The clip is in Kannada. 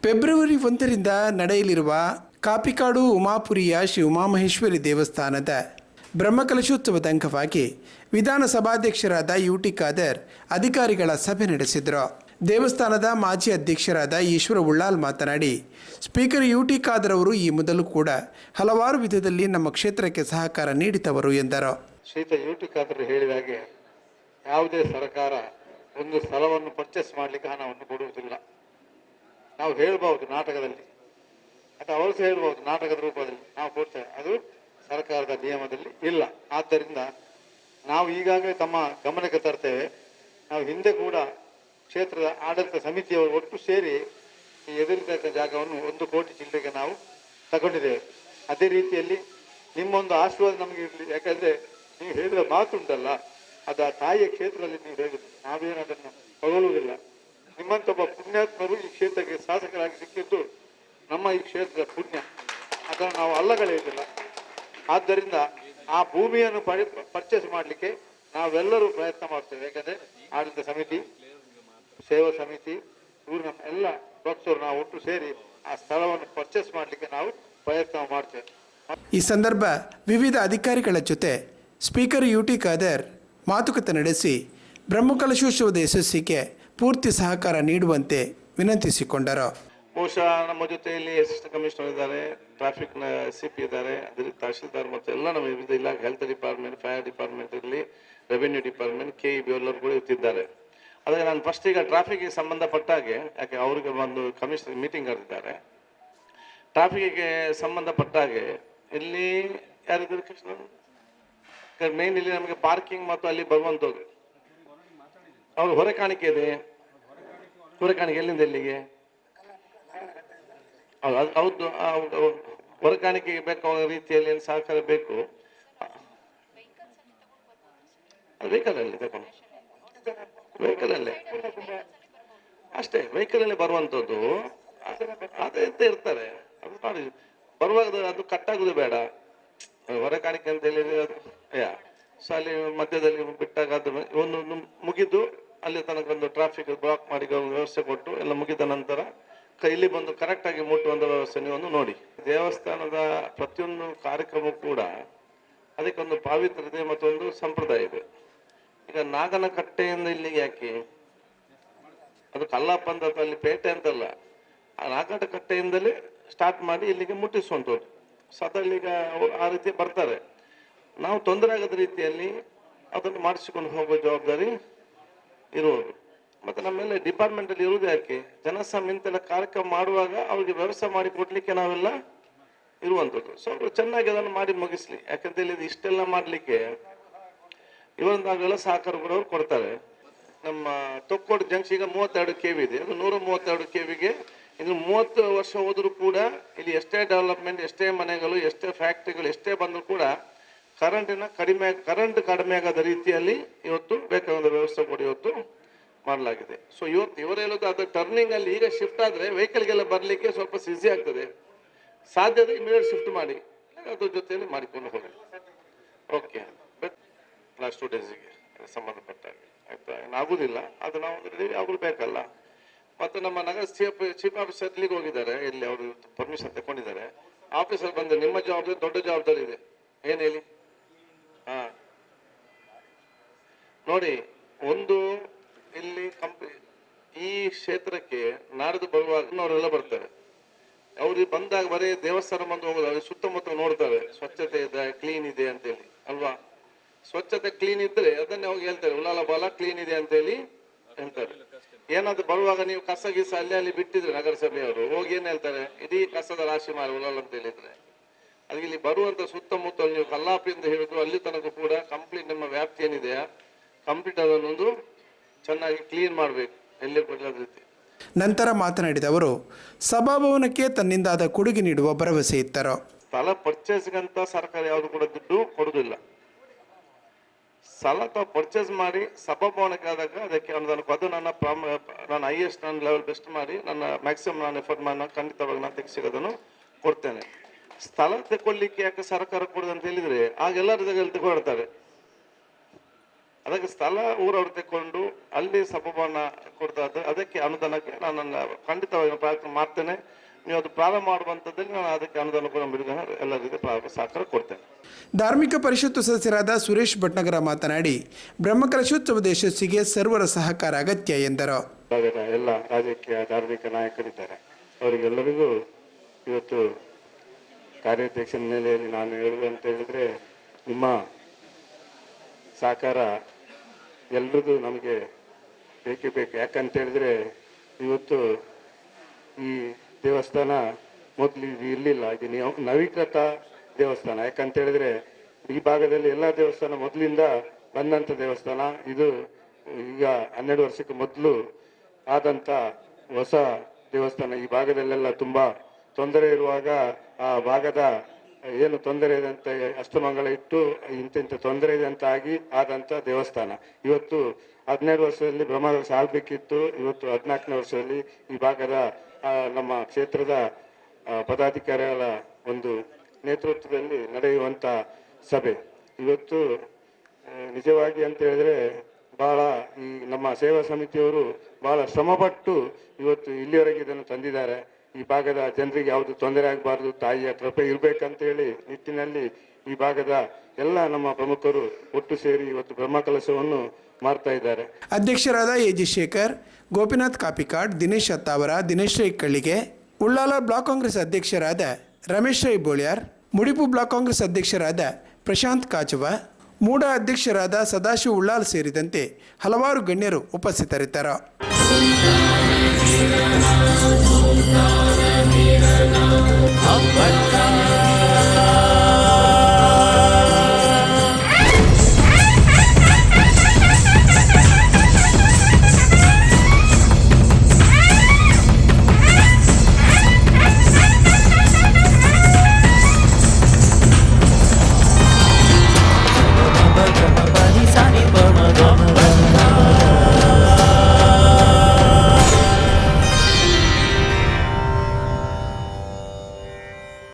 ಫೆಬ್ರವರಿ 1ರಿಂದ ನಡೆಯಲಿರುವ ಕಾಪಿಕಾಡು ಉಮಾಪುರಿಯ ಶ್ರೀ ಉಮಾಮಹೇಶ್ವರಿ ದೇವಸ್ಥಾನದ ಬ್ರಹ್ಮಕಲಶೋತ್ಸವದ ಅಂಗವಾಗಿ ವಿಧಾನಸಭಾಧ್ಯಕ್ಷರಾದ ಯುಟಿ ಖಾದರ್ ಅಧಿಕಾರಿಗಳ ಸಭೆ ನಡೆಸಿದರು. ದೇವಸ್ಥಾನದ ಮಾಜಿ ಅಧ್ಯಕ್ಷರಾದ ಈಶ್ವರ ಉಳ್ಳಾಲ್ ಮಾತನಾಡಿ, ಸ್ಪೀಕರ್ ಯುಟಿ ಖಾದರ್ ಅವರು ಈ ಮೊದಲು ಕೂಡ ಹಲವಾರು ವಿಧದಲ್ಲಿ ನಮ್ಮ ಕ್ಷೇತ್ರಕ್ಕೆ ಸಹಕಾರ ನೀಡಿದವರು ಎಂದರು. ಶ್ರೀಯುತ ಯುಟಿ ಖಾದರ್ ಹೇಳಿದ ಹಾಗೆ ಯಾವುದೇ ಸರ್ಕಾರ ಒಂದು ಸ್ಥಳವನ್ನು ಪರ್ಚೇಸ್ ಮಾಡಲಿಕ್ಕೆ ಹಣವನ್ನು ಕೊಡುವುದಿಲ್ಲ. ನಾವು ಹೇಳ್ಬಹುದು ನಾಟಕದಲ್ಲಿ, ಅಥವಾ ಅವರು ಸಹ ಹೇಳ್ಬಹುದು ನಾಟಕದ ರೂಪದಲ್ಲಿ ನಾವು ಕೊಡ್ತೇವೆ, ಅದು ಸರ್ಕಾರದ ನಿಯಮದಲ್ಲಿ ಇಲ್ಲ. ಆದ್ದರಿಂದ ನಾವು ಈಗಾಗಲೇ ತಮ್ಮ ಗಮನಕ್ಕೆ ತರ್ತೇವೆ. ನಾವು ಹಿಂದೆ ಕೂಡ ಕ್ಷೇತ್ರದ ಆಡಳಿತ ಸಮಿತಿಯವರು ಒಟ್ಟು ಸೇರಿ ಈ ಎದುರಿದ ಜಾಗವನ್ನು 1 ಕೋಟಿ ಚಿಲ್ಲರೆಗೆ ನಾವು ತಗೊಂಡಿದ್ದೇವೆ. ಅದೇ ರೀತಿಯಲ್ಲಿ ನಿಮ್ಮೊಂದು ಆಶೀರ್ವಾದ ನಮಗೆ ಇರಲಿ. ಯಾಕಂದರೆ ನೀವು ಹೇಳಿದ ಮಾತುಂಟಲ್ಲ, ಅದು ಆ ತಾಯಿಯ ಕ್ಷೇತ್ರದಲ್ಲಿ ನೀವು ಹೇಳಿದ್ರು, ನಾವೇನು ಅದನ್ನು ಹೊಗಳುವುದಿಲ್ಲ. ನಿಮ್ಮಂತೊಬ್ಬ ಪುಣ್ಯಾತ್ಮರು ಈ ಕ್ಷೇತ್ರಕ್ಕೆ ಶಾಸಕರಾಗಿ ಸಿಕ್ಕಿದ್ದು ನಮ್ಮ ಈ ಕ್ಷೇತ್ರದ ಪುಣ್ಯ, ಅದನ್ನು ನಾವು ಅಲ್ಲಗಳೆಯುವುದಿಲ್ಲ. ಆದ್ದರಿಂದ ಆ ಭೂಮಿಯನ್ನು ಪರ್ಚೇಸ್ ಮಾಡಲಿಕ್ಕೆ ನಾವೆಲ್ಲರೂ ಪ್ರಯತ್ನ ಮಾಡ್ತೇವೆ. ಯಾಕಂದರೆ ಆಡಳಿತ ಸಮಿತಿ, ಸೇವಾ ಸಮಿತಿ, ಊರಿನ ಎಲ್ಲ ಭಕ್ತರು ನಾವು ಒಟ್ಟು ಸೇರಿ ಆ ಸ್ಥಳವನ್ನು ಪರ್ಚೇಸ್ ಮಾಡಲಿಕ್ಕೆ ನಾವು ಪ್ರಯತ್ನ ಮಾಡ್ತೇವೆ. ಈ ಸಂದರ್ಭ ವಿವಿಧ ಅಧಿಕಾರಿಗಳ ಜೊತೆ ಸ್ಪೀಕರ್ ಯುಟಿ ಖಾದರ್ ಮಾತುಕತೆ ನಡೆಸಿ ಬ್ರಹ್ಮಕಲಶೋತ್ಸವದ ಯಶಸ್ಸಿಗೆ ಪೂರ್ತಿ ಸಹಕಾರ ನೀಡುವಂತೆ ವಿನಂತಿಸಿಕೊಂಡರು. ಬಹುಶಃ ನಮ್ಮ ಜೊತೆಯಲ್ಲಿ ಅಸಿಸ್ಟೆಂಟ್ ಕಮಿಷನರ್ ಇದ್ದಾರೆ, ಟ್ರಾಫಿಕ್ CP ಇದ್ದಾರೆ, ಅದೇ ತಹಶೀಲ್ದಾರ್ ಮತ್ತು ಎಲ್ಲ ನಮ್ಮ ವಿವಿಧ ಇಲಾಖೆ, ಹೆಲ್ತ್ ಡಿಪಾರ್ಟ್ಮೆಂಟ್, ಫೈರ್ ಡಿಪಾರ್ಟ್ಮೆಂಟ್ ಇರಲಿ, ರೆವಿನ್ಯೂ ಡಿಪಾರ್ಟ್ಮೆಂಟ್, KEB ಎಲ್ಲರೂ ಕೂಡ ಇರ್ತಿದ್ದಾರೆ. ಅದಕ್ಕೆ ನಾನು ಫಸ್ಟ್ ಈಗ ಟ್ರಾಫಿಕ್ಗೆ ಸಂಬಂಧಪಟ್ಟ ಹಾಗೆ, ಯಾಕೆ ಅವರಿಗೆ ಒಂದು ಕಮಿಷನರ್ ಮೀಟಿಂಗ್ ಕರೆದಿದ್ದಾರೆ. ಟ್ರಾಫಿಕ್ಗೆ ಸಂಬಂಧಪಟ್ಟ ಹಾಗೆ ಇಲ್ಲಿ ಯಾರಿದ್ದಾರೆ ಕೃಷ್ಣ, ಮೇನ್ ಇಲ್ಲಿ ನಮಗೆ ಪಾರ್ಕಿಂಗ್ ಮತ್ತು ಅಲ್ಲಿ ಬರುವಂಥದ್ದು ಅವ್ರ ಹೊರೆಕಾಣಿಕೆ ಇದೆ. ಹೊರೆಕಾಣಿಕೆ ಎಲ್ಲಿಂದ ಎಲ್ಲಿಗೆ? ಹೌದು, ಹೊರೆಕಾಣಿಕೆಗೆ ಬೇಕಾದ ರೀತಿಯಲ್ಲಿ ಏನು ಸಹಕಾರ ಬೇಕು. ವೆಹಿಕಲ್ ಅಲ್ಲಿ ತಗೊಂಡು ವೆಹಿಕಲ್ ಅಲ್ಲೇ ಅಷ್ಟೇ, ವೆಹಿಕಲ್ ಅಲ್ಲಿ ಬರುವಂಥದ್ದು ಅದೇ ಇರ್ತಾರೆ. ಅದು ಮಾಡಿ ಬರುವಾಗ ಅದು ಕಟ್ಟಾಗುದು ಬೇಡ. ಹೊರೆಕಾಣಿಕೆ ಅಂತ ಹೇಳಿದ್ರೆ ಅದು ಸೊ ಅಲ್ಲಿ ಮಧ್ಯದಲ್ಲಿ ಬಿಟ್ಟಾಗ ಅದು ಒಂದು ಮುಗಿದು ಅಲ್ಲಿ ತನಕ ಒಂದು ಟ್ರಾಫಿಕ್ ಬ್ಲಾಕ್ ಮಾಡಿ ವ್ಯವಸ್ಥೆ ಕೊಟ್ಟು ಎಲ್ಲ ಮುಗಿದ ನಂತರ ಇಲ್ಲಿ ಬಂದು ಕರೆಕ್ಟಾಗಿ ಮುಟ್ಟುವಂಥ ವ್ಯವಸ್ಥೆ ನೀವು ನೋಡಿ. ದೇವಸ್ಥಾನದ ಪ್ರತಿಯೊಂದು ಕಾರ್ಯಕ್ರಮ ಕೂಡ ಅದಕ್ಕೊಂದು ಪಾವಿತ್ರ್ಯತೆ ಮತ್ತೊಂದು ಸಂಪ್ರದಾಯ ಇದೆ. ಈಗ ನಾಗನಕಟ್ಟೆಯಿಂದ ಇಲ್ಲಿಗೆ ಯಾಕೆ, ಅದು ಕಲ್ಲಪ್ಪ ಅಂತ ಅಲ್ಲಿ ಪೇಟೆ ಅಂತಲ್ಲ, ಆ ನಾಗನಕಟ್ಟೆಯಿಂದಲೇ ಸ್ಟಾರ್ಟ್ ಮಾಡಿ ಇಲ್ಲಿಗೆ ಮುಟ್ಟಿಸುವಂಥದ್ದು. ಸದಲ್ಲಿಗ ಆ ರೀತಿ ಬರ್ತಾರೆ. ನಾವು ತೊಂದರೆ ಆಗದ ರೀತಿಯಲ್ಲಿ ಅದನ್ನು ಮಾಡಿಸಿಕೊಂಡು ಹೋಗೋ ಜವಾಬ್ದಾರಿ ಇರುವುದು. ಮತ್ತು ನಮ್ಮೆಲ್ಲ ಡಿಪಾರ್ಟ್ಮೆಂಟಲ್ಲಿ ಇರುವುದು ಯಾಕೆ, ಜನಸಂಘ ಇಂತೆಲ್ಲ ಕಾರ್ಯಕ್ರಮ ಮಾಡುವಾಗ ಅವ್ರಿಗೆ ವ್ಯವಸ್ಥೆ ಮಾಡಿ ಕೊಡಲಿಕ್ಕೆ ನಾವೆಲ್ಲ ಇರುವಂಥದ್ದು. ಸೊ ಅವರು ಚೆನ್ನಾಗಿ ಅದನ್ನು ಮಾಡಿ ಮುಗಿಸ್ಲಿ. ಯಾಕಂತ ಹೇಳಿದ್ರೆ ಇಷ್ಟೆಲ್ಲ ಮಾಡಲಿಕ್ಕೆ ಇವರೊಂದು ನಾವೆಲ್ಲ ಸಹಕಾರ ಕೂಡ ಅವ್ರು ಕೊಡ್ತಾರೆ. ನಮ್ಮ ತೊಕ್ಕೋಡು ಜಂಕ್ಷನ್ ಈಗ 32 KV ಇದೆ, ಅದು 132 KVಗೆ ಇನ್ನು 30 ವರ್ಷ ಹೋದರೂ ಕೂಡ ಇಲ್ಲಿ ಎಷ್ಟೇ ಡೆವಲಪ್ಮೆಂಟ್, ಎಷ್ಟೇ ಮನೆಗಳು, ಎಷ್ಟೇ ಫ್ಯಾಕ್ಟ್ರಿಗಳು, ಎಷ್ಟೇ ಬಂದರೂ ಕೂಡ ಕರೆಂಟ್ ಕಡಿಮೆ ಆಗದ ರೀತಿಯಲ್ಲಿ ಇವತ್ತು ಬೇಕಾದ ವ್ಯವಸ್ಥೆ ಕೂಡ ಇವತ್ತು ಮಾಡಲಾಗಿದೆ. ಸೊ ಇವತ್ತು ಇವರೆಲ್ಲದು ಅದು ಟರ್ನಿಂಗ್ ಅಲ್ಲಿ ಈಗ ಶಿಫ್ಟ್ ಆದರೆ ವೆಹಿಕಲ್ಗೆಲ್ಲ ಬರಲಿಕ್ಕೆ ಸ್ವಲ್ಪ ಈಸಿ ಆಗ್ತದೆ. ಸಾಧ್ಯತೆ ಇಮಿಡಿಯೇಟ್ ಶಿಫ್ಟ್ ಮಾಡಿ ಅದ್ರ ಜೊತೆಯಲ್ಲಿ ಮಾಡಿಕೊಂಡು ಹೋಗಿ. ಓಕೆ, ಲಾಸ್ಟ್ 2 ಡೇಸಿಗೆ ಸಂಬಂಧಪಟ್ಟ ಆಯ್ತಾ, ಏನಾಗುದಿಲ್ಲ, ಅದು ನಾವು ಯಾವಾಗಲೂ ಬೇಕಲ್ಲ. ಮತ್ತು ನಮ್ಮ ನಗರ ಚೀಫ್ ಆಫೀಸರ್ಲಿಗೆ ಹೋಗಿದ್ದಾರೆ, ಇಲ್ಲಿ ಅವರು ಪರ್ಮಿಷನ್ ತಗೊಂಡಿದ್ದಾರೆ. ಆಫೀಸರ್ ಬಂದು ನಿಮ್ಮ ಜವಾಬ್ದಾರಿ ದೊಡ್ಡ ಜವಾಬ್ದಾರಿ ಇದೆ, ಏನು ಹೇಳಿ. ನೋಡಿ, ಒಂದು ಇಲ್ಲಿ ಈ ಕ್ಷೇತ್ರಕ್ಕೆ ನಾಡಿದ್ದು ಬರುವಾಗ ಅವರೆಲ್ಲ ಬರ್ತಾರೆ. ಅವ್ರಿಗೆ ಬಂದಾಗ ಬರೀ ದೇವಸ್ಥಾನ ಬಂದು ಹೋಗೋದು, ಅವ್ರಿಗೆ ಸುತ್ತಮುತ್ತ ನೋಡ್ತಾರೆ ಸ್ವಚ್ಛತೆ ಇದೆ, ಕ್ಲೀನ್ ಇದೆ ಅಂತೇಳಿ ಅಲ್ವಾ. ಸ್ವಚ್ಛತೆ ಕ್ಲೀನ್ ಇದ್ರೆ ಅದನ್ನೇ ಹೋಗಿ ಹೇಳ್ತಾರೆ, ಉಲಾಲ ಬಾಲ ಕ್ಲೀನ್ ಇದೆ ಅಂತೇಳಿ ಹೇಳ್ತಾರೆ. ಏನಾದ್ರು ಬರುವಾಗ ನೀವು ಕಸ ಗೀಸ ಅಲ್ಲಿ ಬಿಟ್ಟಿದ್ರೆ ನಗರಸಭೆಯವರು ಹೋಗಿ ಏನ್ ಹೇಳ್ತಾರೆ, ಇಡೀ ಕಸದ ರಾಶಿ ಮಾರಿ ಉಲಾಲ ಅಂತ ಹೇಳಿದ್ರೆ, ಅದಕ್ಕೆ ಇಲ್ಲಿ ಬರುವಂತ ಸುತ್ತಮುತ್ತ ನೀವು ಕಲ್ಲಾಪಿಯಿಂದ ಹಿಡಿದು ಅಲ್ಲಿ ತನಕ ಕೂಡ ಕಂಪ್ಲೀಟ್ ನಮ್ಮ ವ್ಯಾಪ್ತಿ ಏನಿದೆಯಾ ಕಂಪ್ಲೀಟ್ ಅದನ್ನೊಂದು ಚೆನ್ನಾಗಿ ಕ್ಲೀನ್ ಮಾಡಬೇಕು, ಎಲ್ಲಿ ಕೊಡಲಾದ ರೀತಿ. ನಂತರ ಮಾತನಾಡಿದ ಅವರು ಸಭಾಭವನಕ್ಕೆ ತನ್ನಿಂದಾದ ಕೊಡುಗೆ ನೀಡುವ ಭರವಸೆ ಇತ್ತರು. ಸ್ಥಳ ಪರ್ಚೇಸ್ಗಂತ ಸರ್ಕಾರ ಯಾವುದು ಕೂಡ ದುಡ್ಡು ಕೊಡುದಿಲ್ಲ. ಸ್ಥಳ ತಾವು ಪರ್ಚೇಸ್ ಮಾಡಿ ಸಭಾಭವನಕ್ಕೆ ಆದಾಗ ಅದಕ್ಕೆ ಅನುದಾನ, ಅದು ನಾನು ಹೈಯೆಸ್ಟ್ ನನ್ನ ಲೆವೆಲ್ ಬೆಸ್ಟ್ ಮಾಡಿ ನನ್ನ ಮ್ಯಾಕ್ಸಿಮಮ್ ನಾನು ಎಫರ್ಟ್ ಮಾಡಿ ಖಂಡಿತವಾಗಿ ನಾನು ತೆಗೆಸಿಗೋದನ್ನು ಕೊಡ್ತೇನೆ. ಸ್ಥಳ ತಗೊಳ್ಳಿಕ್ಕೆ ಯಾಕೆ ಸರ್ಕಾರ ಕೊಡುದು ಅಂತ ಹೇಳಿದ್ರೆ ಆಗ ಎಲ್ಲರ ತಗೊಳ್ತಾರೆ. ಅದಕ್ಕೆ ಸ್ಥಳ ಊರವರು ತಗೊಂಡು ಅಲ್ಲಿ ಸಭಾಭವನ ಕೊಡ್ತಾ ಅದಕ್ಕೆ ಅನುದಾನಕ್ಕೆ ನಾನು ಖಂಡಿತವಾಗಿ ಪ್ರಯತ್ನ ಮಾಡ್ತೇನೆ. ನೀವು ಅದು ಪ್ರಾರಂಭ ಮಾಡುವಂಥದ್ದಲ್ಲಿ ನಾನು ಅದಕ್ಕೆ ಅನುದಾನ ಕೂಡ ಬಿಡುಗಡೆ ಎಲ್ಲರಿಗೂ ಸಹಕಾರ ಕೊಡ್ತೇನೆ. ಧಾರ್ಮಿಕ ಪರಿಷತ್ತು ಸದಸ್ಯರಾದ ಸುರೇಶ್ ಭಟ್ನಗರ ಮಾತನಾಡಿ ಬ್ರಹ್ಮಕಲಶೋತ್ಸವದ ಯಶಸ್ಸಿಗೆ ಸರ್ವರ ಸಹಕಾರ ಅಗತ್ಯ ಎಂದರು. ಎಲ್ಲ ರಾಜಕೀಯ ಧಾರ್ಮಿಕ ನಾಯಕರಿದ್ದಾರೆ, ಅವರಿಗೆಲ್ಲರಿಗೂ ಇವತ್ತು ಕಾರ್ಯಾಧ್ಯಕ್ಷನ ನೆಲೆಯಲ್ಲಿ ನಾನು ಹೇಳುವಂತ ಹೇಳಿದ್ರೆ ನಿಮ್ಮ ಸಹಕಾರ ಎಲ್ರದ್ದು ನಮಗೆ ಬೇಕೇ ಬೇಕು. ಯಾಕಂತ ಹೇಳಿದ್ರೆ ಇವತ್ತು ಈ ದೇವಸ್ಥಾನ ಮೊದಲು ಇರಲಿಲ್ಲ, ಇದು ನವೀಕೃತ ದೇವಸ್ಥಾನ. ಯಾಕಂತ ಹೇಳಿದ್ರೆ ಈ ಭಾಗದಲ್ಲಿ ಎಲ್ಲ ದೇವಸ್ಥಾನ ಮೊದಲಿಂದ ಬಂದಂಥ ದೇವಸ್ಥಾನ ಇದು. ಈಗ 12 ವರ್ಷಕ್ಕೆ ಮೊದಲು ಆದಂಥ ಹೊಸ ದೇವಸ್ಥಾನ. ಈ ಭಾಗದಲ್ಲೆಲ್ಲ ತುಂಬಾ ತೊಂದರೆ ಇರುವಾಗ ಆ ಭಾಗದ ಏನು ತೊಂದರೆ ಇದೆ ಅಂತ ಅಷ್ಟಮಂಗಲ ಇಟ್ಟು ಇಂಥ ತೊಂದರೆ ಇದೆ ಅಂತ ಆದಂಥ ದೇವಸ್ಥಾನ. ಇವತ್ತು 12 ವರ್ಷದಲ್ಲಿ ಬ್ರಹ್ಮಕಲಶ ಆಗಬೇಕಿತ್ತು, ಇವತ್ತು 14ನೇ ವರ್ಷದಲ್ಲಿ ಈ ಭಾಗದ ನಮ್ಮ ಕ್ಷೇತ್ರದ ಪದಾಧಿಕಾರಿಗಳ ಒಂದು ನೇತೃತ್ವದಲ್ಲಿ ನಡೆಯುವಂಥ ಸಭೆ. ಇವತ್ತು ನಿಜವಾಗಿ ಅಂತ ಹೇಳಿದ್ರೆ ಬಹಳ ಈ ನಮ್ಮ ಸೇವಾ ಸಮಿತಿಯವರು ಬಹಳ ಶ್ರಮಪಟ್ಟು ಇವತ್ತು ಇಲ್ಲಿವರೆಗೆ ಇದನ್ನು ತಂದಿದ್ದಾರೆ. ಈ ಭಾಗದ ಜನರಿಗೆ ಯಾವುದು ತೊಂದರೆ ಆಗಬಾರ್ದು, ತಾಯಿಯ ಕೃಪೆ ಇರಬೇಕಂತೇಳಿ ನಿಟ್ಟಿನಲ್ಲಿ ಈ ಭಾಗದ ಎಲ್ಲ ನಮ್ಮ ಪ್ರಮುಖರು ಒಟ್ಟು ಸೇರಿ ಇವತ್ತು ಬ್ರಹ್ಮಕಲಶವನ್ನು ಮಾಡ್ತಾ ಇದ್ದಾರೆ. ಅಧ್ಯಕ್ಷರಾದ ಎಜಿ ಶೇಖರ್, ಗೋಪಿನಾಥ್ ಕಾಪಿಕಾಡ್, ದಿನೇಶ್ ಅತ್ತಾವರ, ದಿನೇಶ್ ರೈ ಕಳ್ಳಿಗೆ, ಉಳ್ಳಾಲ ಬ್ಲಾಕ್ ಕಾಂಗ್ರೆಸ್ ಅಧ್ಯಕ್ಷರಾದ ರಮೇಶ್ ರೈ ಬೋಳ್ಯಾರ್, ಮುಡಿಪು ಬ್ಲಾಕ್ ಕಾಂಗ್ರೆಸ್ ಅಧ್ಯಕ್ಷರಾದ ಪ್ರಶಾಂತ್ ಕಾಚವ, ಮೂಡ ಅಧ್ಯಕ್ಷರಾದ ಸದಾಶಿವ ಉಳ್ಳಾಲ್ ಸೇರಿದಂತೆ ಹಲವಾರು ಗಣ್ಯರು ಉಪಸ್ಥಿತರಿದ್ದರು.